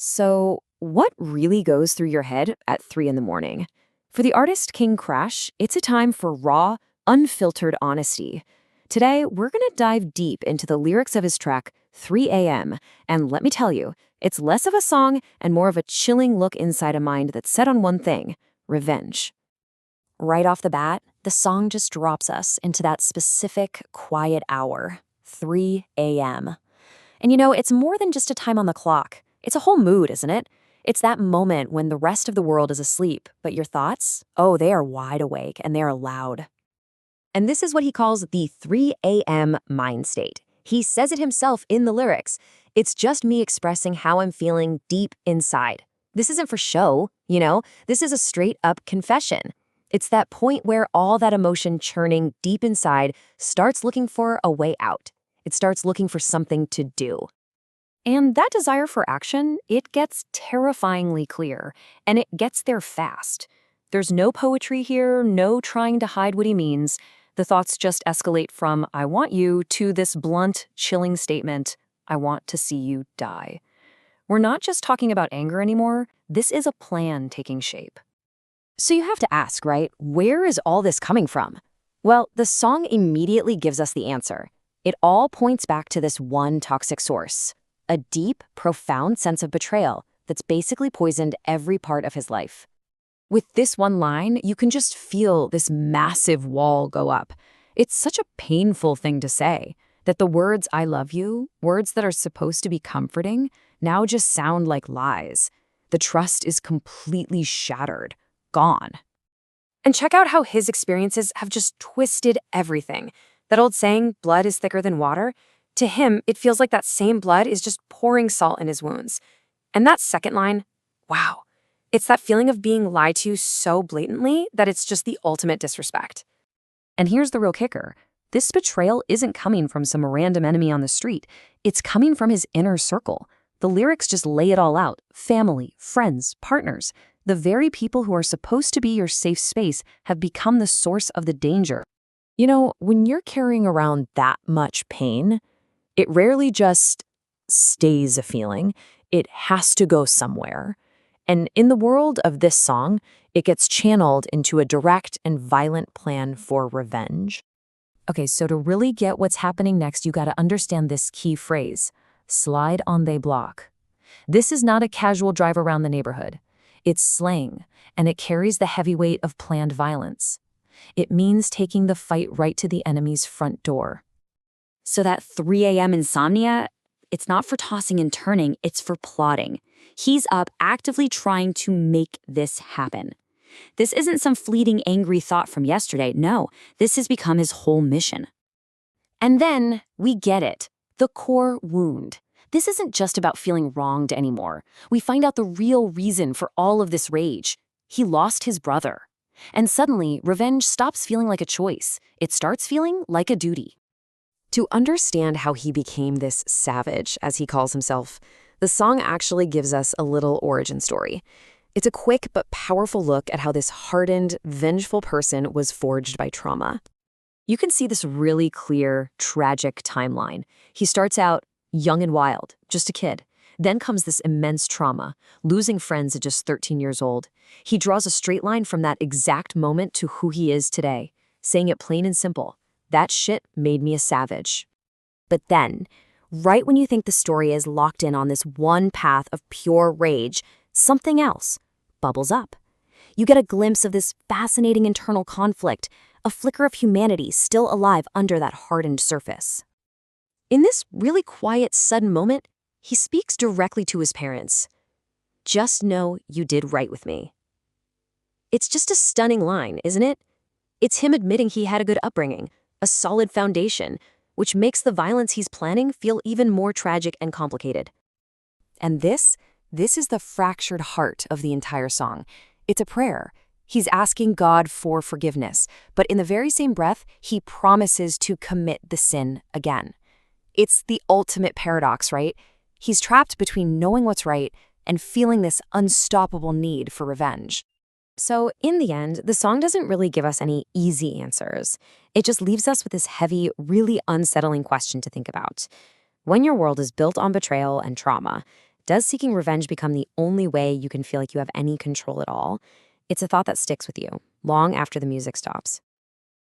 So, what really goes through your head at 3 in the morning? For the artist King Krash, it's a time for raw, unfiltered honesty. Today, we're going to dive deep into the lyrics of his track, 3 a.m., and let me tell you, it's less of a song and more of a chilling look inside a mind that's set on one thing: revenge. Right off the bat, the song just drops us into that specific, quiet hour, 3 a.m. And it's more than just a time on the clock. It's a whole mood, isn't it? It's that moment when the rest of the world is asleep, but your thoughts, oh, they are wide awake and they are loud. And this is what he calls the 3 a.m. mind state. He says it himself in the lyrics. It's just me expressing how I'm feeling deep inside. This isn't for show, this is a straight up confession. It's that point where all that emotion churning deep inside starts looking for a way out. It starts looking for something to do. And that desire for action, it gets terrifyingly clear, and it gets there fast. There's no poetry here, no trying to hide what he means. The thoughts just escalate from, "I want you," to this blunt, chilling statement, "I want to see you die." We're not just talking about anger anymore. This is a plan taking shape. So you have to ask, right? Where is all this coming from? Well, the song immediately gives us the answer. It all points back to this one toxic source, a deep, profound sense of betrayal that's basically poisoned every part of his life. With this one line, you can just feel this massive wall go up. It's such a painful thing to say, that the words "I love you," words that are supposed to be comforting, now just sound like lies. The trust is completely shattered, gone. And check out how his experiences have just twisted everything. That old saying, blood is thicker than water, to him, it feels like that same blood is just pouring salt in his wounds. And that second line, wow. It's that feeling of being lied to so blatantly that it's just the ultimate disrespect. And here's the real kicker. This betrayal isn't coming from some random enemy on the street. It's coming from his inner circle. The lyrics just lay it all out. Family, friends, partners. The very people who are supposed to be your safe space have become the source of the danger. When you're carrying around that much pain, it rarely just stays a feeling. It has to go somewhere. And in the world of this song, it gets channeled into a direct and violent plan for revenge. Okay, so to really get what's happening next, you got to understand this key phrase: slide on they block. This is not a casual drive around the neighborhood. It's slang, and it carries the heavy weight of planned violence. It means taking the fight right to the enemy's front door. So that 3 a.m. insomnia, it's not for tossing and turning, it's for plotting. He's up actively trying to make this happen. This isn't some fleeting angry thought from yesterday. No, this has become his whole mission. And then we get it, the core wound. This isn't just about feeling wronged anymore. We find out the real reason for all of this rage. He lost his brother. And suddenly, revenge stops feeling like a choice. It starts feeling like a duty. To understand how he became this savage, as he calls himself, the song actually gives us a little origin story. It's a quick but powerful look at how this hardened, vengeful person was forged by trauma. You can see this really clear, tragic timeline. He starts out young and wild, just a kid. Then comes this immense trauma, losing friends at just 13 years old. He draws a straight line from that exact moment to who he is today, saying it plain and simple: that shit made me a savage. But then, right when you think the story is locked in on this one path of pure rage, something else bubbles up. You get a glimpse of this fascinating internal conflict, a flicker of humanity still alive under that hardened surface. In this really quiet, sudden moment, he speaks directly to his parents. "Just know you did right with me." It's just a stunning line, isn't it? It's him admitting he had a good upbringing, a solid foundation, which makes the violence he's planning feel even more tragic and complicated. And this is the fractured heart of the entire song. It's a prayer. He's asking God for forgiveness, but in the very same breath, he promises to commit the sin again. It's the ultimate paradox, right? He's trapped between knowing what's right and feeling this unstoppable need for revenge. So in the end, the song doesn't really give us any easy answers. It just leaves us with this heavy, really unsettling question to think about. When your world is built on betrayal and trauma, Does seeking revenge become the only way you can feel like you have any control at all? It's a thought that sticks with you long after the music stops.